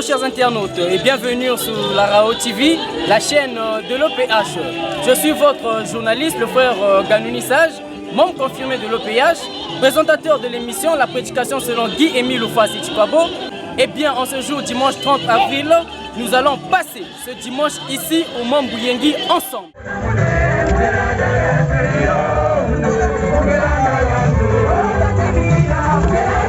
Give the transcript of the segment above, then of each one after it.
chers internautes et bienvenue sur la Rao TV, la chaîne de l'OPH. Je suis votre journaliste, le frère Ganouni Sage, membre confirmé de l'OPH, présentateur de l'émission La Prédication selon Guy-Émile Oufassi Chipabo. Et bien, en ce jour, dimanche 30 avril, nous allons passer ce dimanche ici au Mambouyengi ensemble. Yeah.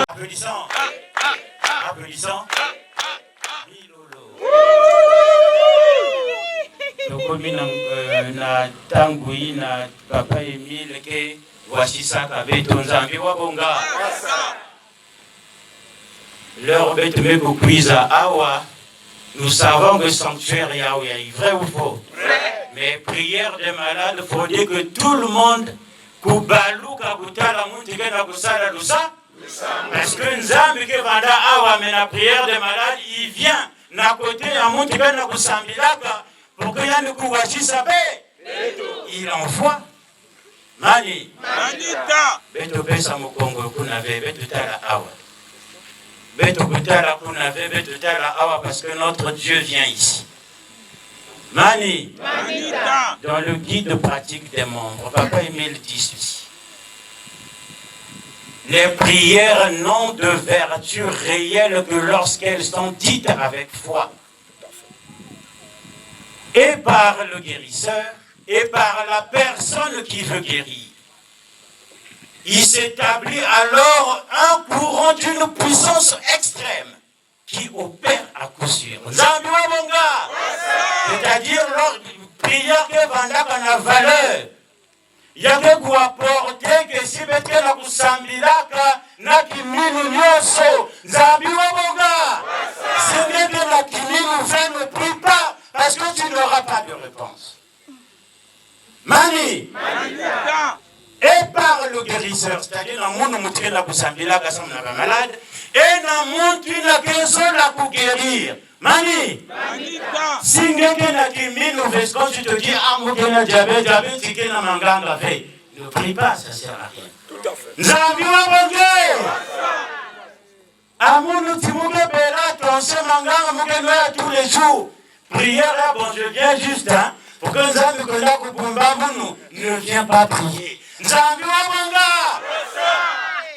Applaudissant. Applaudissant. Tokomi na tangui na papa Emile ke wasisaka beto nzambi wabonga. Leur bête me kuiza awa. Nous savons que le sanctuaire Yahweh est vrai ou faux? Mais prière des malades, il faut dire que tout le monde kubalu kakutala munti na kusala lusa. Parce que Nzambi ke vanda awa mais la prière des malades, il vient na côté ya munti na kusambilaka pour que yande kuwashisa be. Il envoie mani. Manita. Beto pesa mukongo kunave beto tala awa. Parce que notre Dieu vient ici. Mani, dans le guide pratique des membres, Papa Emile dit ceci. Les prières n'ont de vertu réelle que lorsqu'elles sont dites avec foi. Et par le guérisseur, et par la personne qui veut guérir. Il s'établit alors un courant d'une puissance extrême qui opère à coup sûr. C'est-à-dire, prière que Vandaka na valeur. Il y a que quoi apporter que si bête la kusambilaka na kiminu nyoso. Zambi wabonga. C'est bien que la kiminu fait ne prie pas parce que tu n'auras pas de réponse. Mani. Et par le guérisseur, c'est-à-dire dans le monde où la kusambila kasam na malade, et dans le monde qui n'a qu'un seul la pour guérir. Mani, si quelqu'un a qui mis nous fait quand tu te dis ah moi qui a diabète, tu qui n'a manganga fait, ne prie pas, ça sert à rien. Tout à fait. Nzambi wa bonge. Amunu timuke bela tonse manganga muke noya tous les jours. Prière là, bon je viens juste hein, pour que Nzambi kona kupumba munu ne vient pas prier.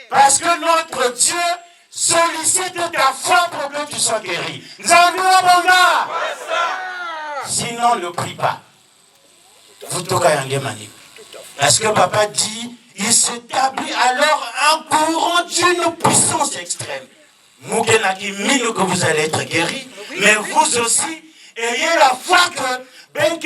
Parce que notre Dieu sollicite ta foi pour que tu sois guéri. Sinon, ne prie pas. Parce que papa dit, il s'établit alors un courant d'une puissance extrême. Que vous allez être guéri, mais vous aussi, ayez la foi que sinon,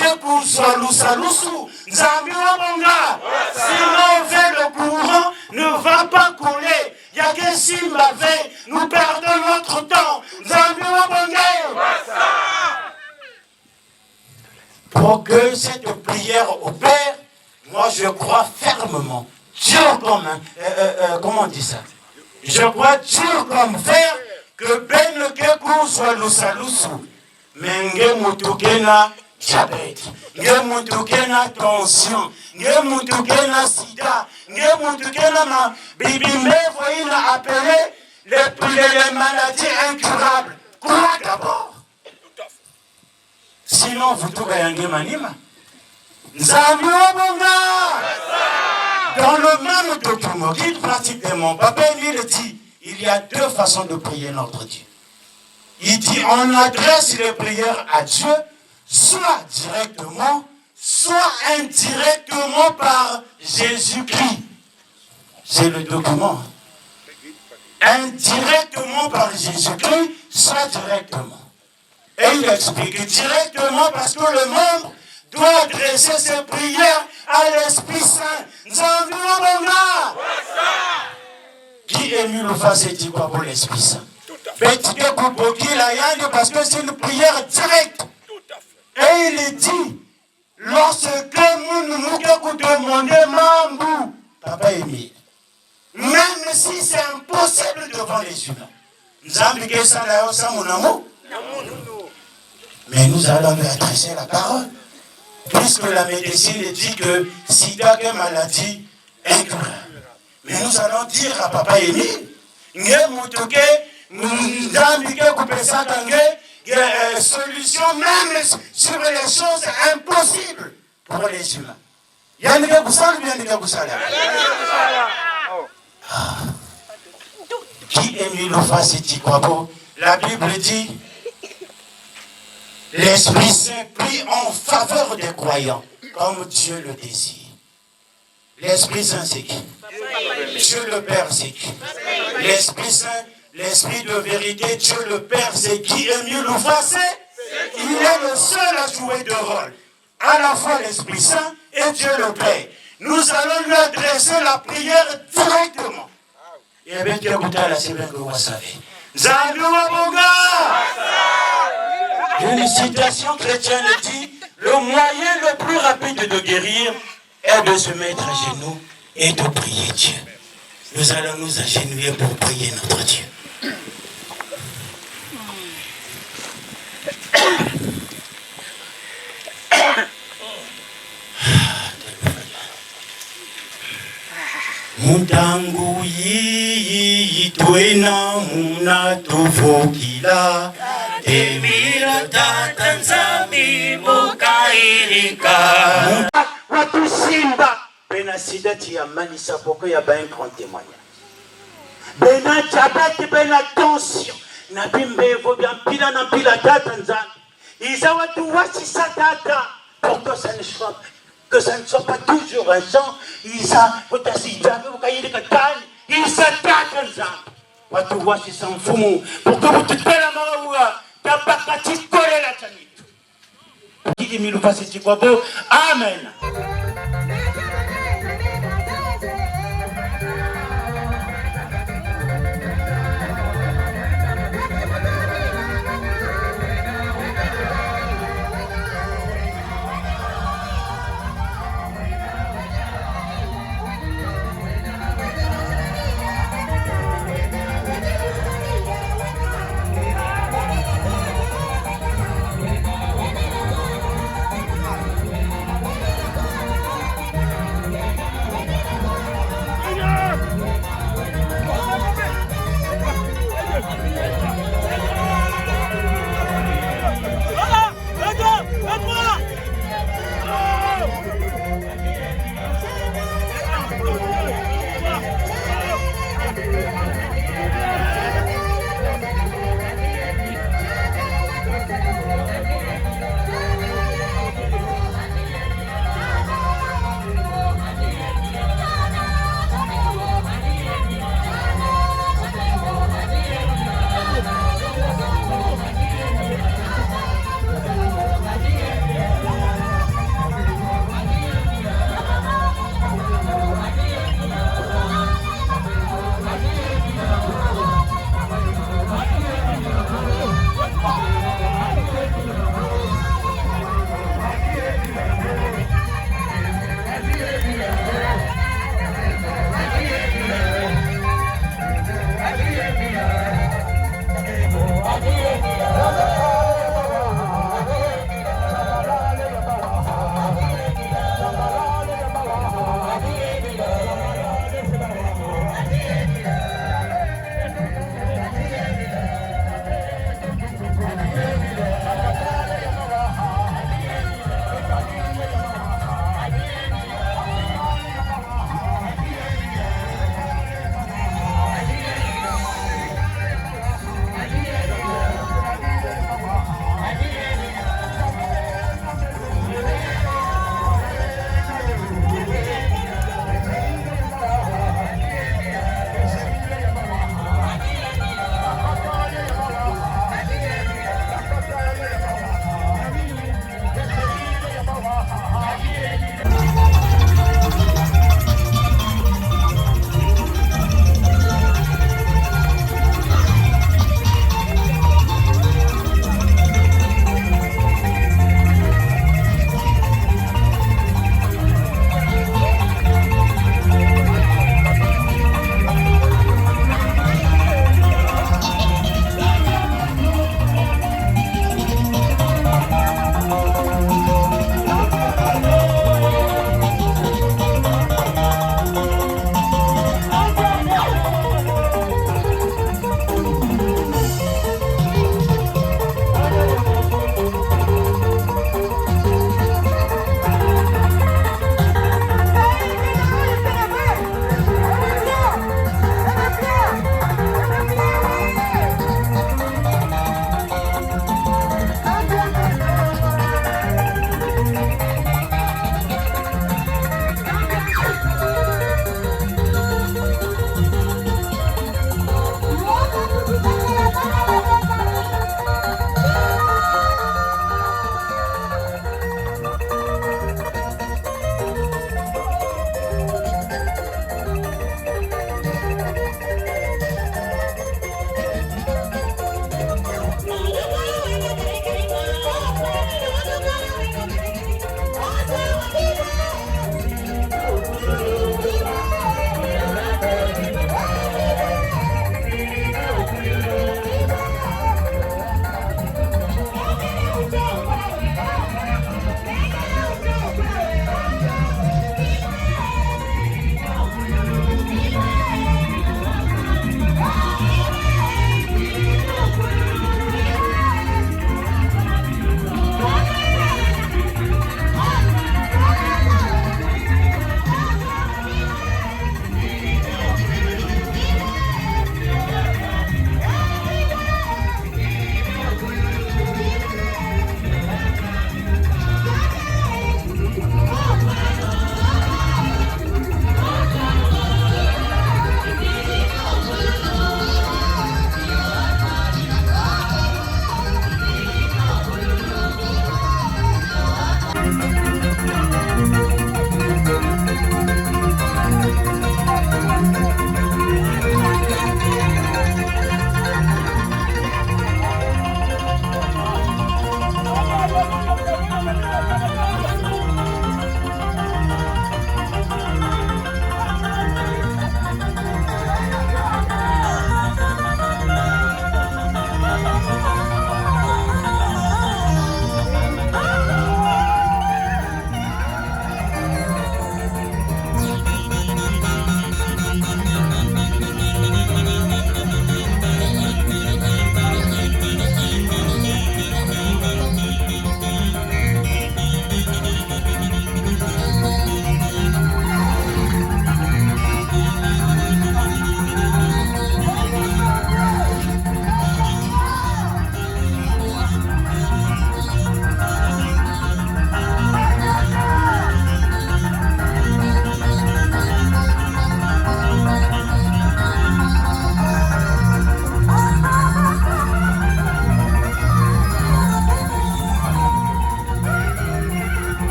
le courant ne va pas couler. Il y a que Simba fait, nous perdons notre temps. Pour que cette prière opère, moi je crois fermement, dur comme, comment on dit ça? Je crois dur comme fer que Ben Kekou soit l'ousaloussou. Mais Ngemoutoukéna diabète, Ngemoutoukéna tension, Ngemoutoukéna sida, Ngemoutoukéna ma bibimé, voyez, a appelé les maladies incurables. Quoi d'abord? Sinon, vous tout gagnez manima. Dans le même document, guide pratique des mondes, Papa Emile dit, il y a deux façons de prier notre Dieu. Il dit, on adresse les prières à Dieu, soit directement, soit indirectement par Jésus-Christ. C'est le document. Indirectement par Jésus-Christ, soit directement. Et il explique directement parce que le monde doit adresser ses prières à l'Esprit Saint. Qui est mieux le face et quoi pour l'Esprit Saint? Parce que c'est une prière directe. Et il dit, lorsque nous demandons Mambu, Papa Emile, même si c'est impossible devant les humains, mais nous allons lui adresser la parole. Puisque la médecine dit que sida est maladie incurable. Mais nous allons dire à Papa Emile, solution même sur les choses impossibles pour les humains. Qui est mis le face et la Bible dit, l'Esprit Saint prie en faveur des croyants, comme Dieu le désire. L'Esprit Saint, c'est qui? Dieu le Père, c'est qui? L'Esprit Saint, l'Esprit de vérité, Dieu le Père, c'est qui? Émile Louvois, il est le seul à jouer de rôle. À la fois l'Esprit Saint et Dieu le Père. Nous allons lui adresser la prière directement. Et bien, tu écoutes là, c'est bien que vous savez. Une citation chrétienne dit, le moyen le plus rapide de guérir est de se mettre à genoux et de prier Dieu. Nous allons nous agenouiller pour prier notre Dieu. Mutangu yi twena muna tufukila Emira tata nzambi mukairika Watu simba Bena sidati ya manisa poko ya ben grand témoignage Bena diabète bena tension Na bimbevo bya mpila na mpila tata nzambi Isa watu wasisa tata Pour que ça ne soit pas toujours un sang, Isa, utasijave ukailika tani, Isa tatanza. Watu wasi sanfumu, pour que vous te pela mawa, tabakati kole la tanitu. Kiki milufa sisi kwa bo, amen.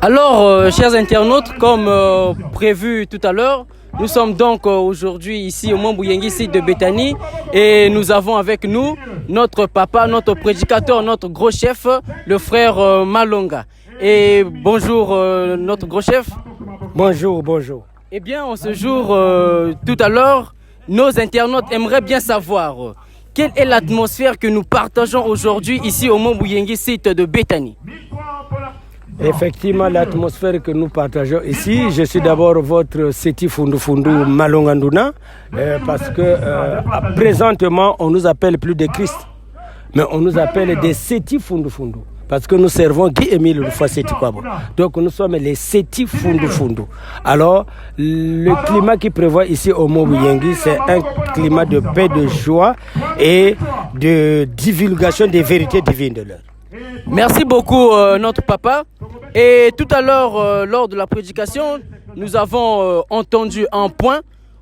Alors, chers internautes, comme prévu tout à l'heure, nous sommes donc aujourd'hui ici au Mont Bouyengi, site de Béthanie, et nous avons avec nous notre papa, notre prédicateur, notre gros chef, le frère Malonga. Et bonjour notre gros chef. Bonjour, bonjour. Eh bien, en ce jour, tout à l'heure, nos internautes aimeraient bien savoir quelle est l'atmosphère que nous partageons aujourd'hui ici au Mont Bouyengi, site de Béthanie. Effectivement, l'atmosphère que nous partageons ici, je suis d'abord votre Seti Fundu Fundu Malonganduna, parce que présentement, on nous appelle plus des Christ, mais on nous appelle des Seti Fundu Fundu, parce que nous servons Guy Émile Rufai Seti Kwabo. Donc nous sommes les Seti Fundu Fundu. Alors, le climat qui prévoit ici au Mont Bouyengi, c'est un climat de paix, de joie et de divulgation des vérités divines de l'heure. Merci beaucoup notre papa. Et tout à l'heure, lors de la prédication, nous avons entendu un point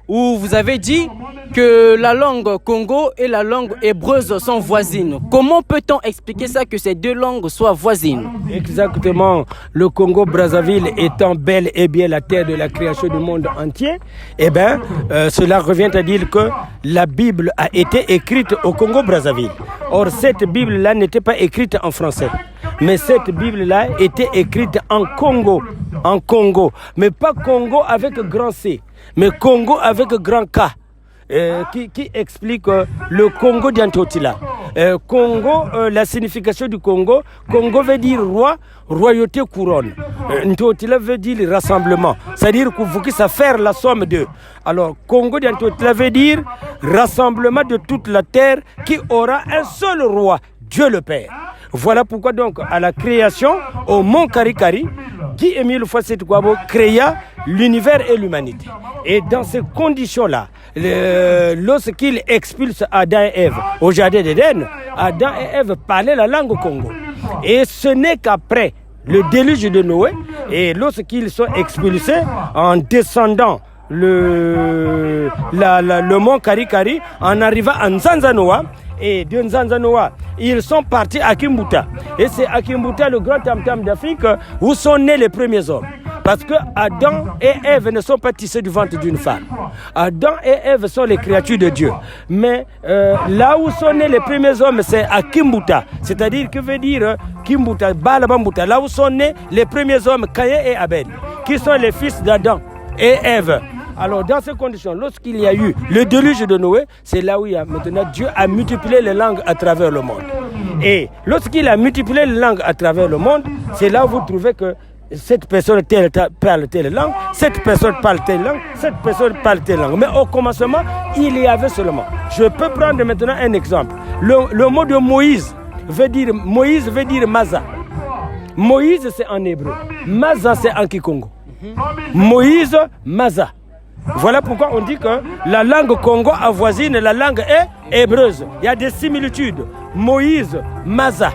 où vous avez dit que la langue Congo et la langue hébreuse sont voisines. Comment peut-on expliquer ça, que ces deux langues soient voisines? Exactement. Le Congo-Brazzaville étant bel et bien la terre de la création du monde entier, eh bien, cela revient à dire que la Bible a été écrite au Congo-Brazzaville. Or, cette Bible-là n'était pas écrite en français. Mais cette Bible-là était écrite en Congo, mais pas Congo avec grand C, mais Congo avec grand K, qui explique le Congo d'Antotila. Congo, la signification du Congo veut dire roi, royauté, couronne. Ntotila veut dire rassemblement, c'est-à-dire que vous ça faire la somme de. Alors, Congo d'Antotila veut dire rassemblement de toute la terre qui aura un seul roi, Dieu le Père. Voilà pourquoi donc à la création, au Mont Karikari, Guy Émile Rufai Seti Kwabo créa l'univers et l'humanité. Et dans ces conditions-là, lorsqu'il expulse Adam et Ève au jardin d'Éden, Adam et Ève parlaient la langue Congo. Et ce n'est qu'après le déluge de Noé, et lorsqu'ils sont expulsés en descendant le mont Karikari, en arrivant à Nzanzanoa, et de Nzanzanoa, ils sont partis à Kimbuta. Et c'est à Kimbuta, le grand tam-tam d'Afrique, où sont nés les premiers hommes. Parce que Adam et Ève ne sont pas tissés du ventre d'une femme. Adam et Ève sont les créatures de Dieu. Mais là où sont nés les premiers hommes, c'est à Kimbuta. C'est-à-dire, que veut dire Kimbuta, Balabambuta, là où sont nés les premiers hommes, Caïn et Abel, qui sont les fils d'Adam et Ève. Alors, dans ces conditions, lorsqu'il y a eu le déluge de Noé, c'est là où maintenant Dieu a multiplié les langues à travers le monde. Et lorsqu'il a multiplié les langues à travers le monde, c'est là où vous trouvez que cette personne parle telle langue, cette personne parle telle langue, cette personne parle telle langue. Mais au commencement, il y avait seulement. Je peux prendre maintenant un exemple. Le mot de Moïse veut dire Maza. Moïse, c'est en hébreu. Maza, c'est en Kikongo. Moïse, Maza. Voilà pourquoi on dit que la langue Congo avoisine la langue hébreuse. Il y a des similitudes. Moïse, Maza.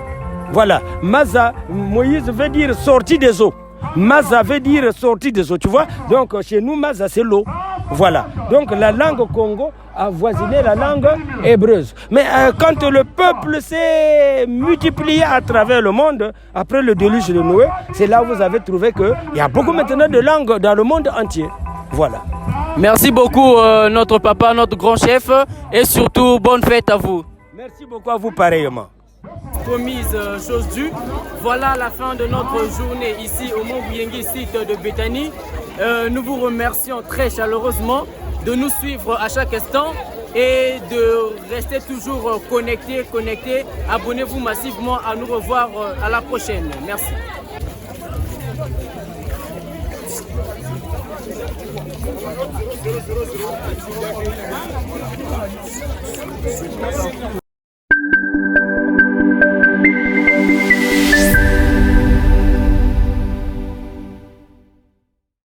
Voilà. Maza, Moïse veut dire sortie des eaux. Maza veut dire sortie des eaux. Tu vois? Donc chez nous, Maza, c'est l'eau. Voilà. Donc la langue Congo avoisinait la langue hébreuse. Mais quand le peuple s'est multiplié à travers le monde, après le déluge de Noé, c'est là où vous avez trouvé qu'il y a beaucoup maintenant de langues dans le monde entier. Voilà. Merci beaucoup notre papa, notre grand chef, et surtout bonne fête à vous. Merci beaucoup à vous pareillement. Promise chose due, voilà la fin de notre journée ici au Mont Bouyengi, site de Béthanie. Nous vous remercions très chaleureusement de nous suivre à chaque instant et de rester toujours connectés. Abonnez-vous massivement, à nous revoir à la prochaine. Merci.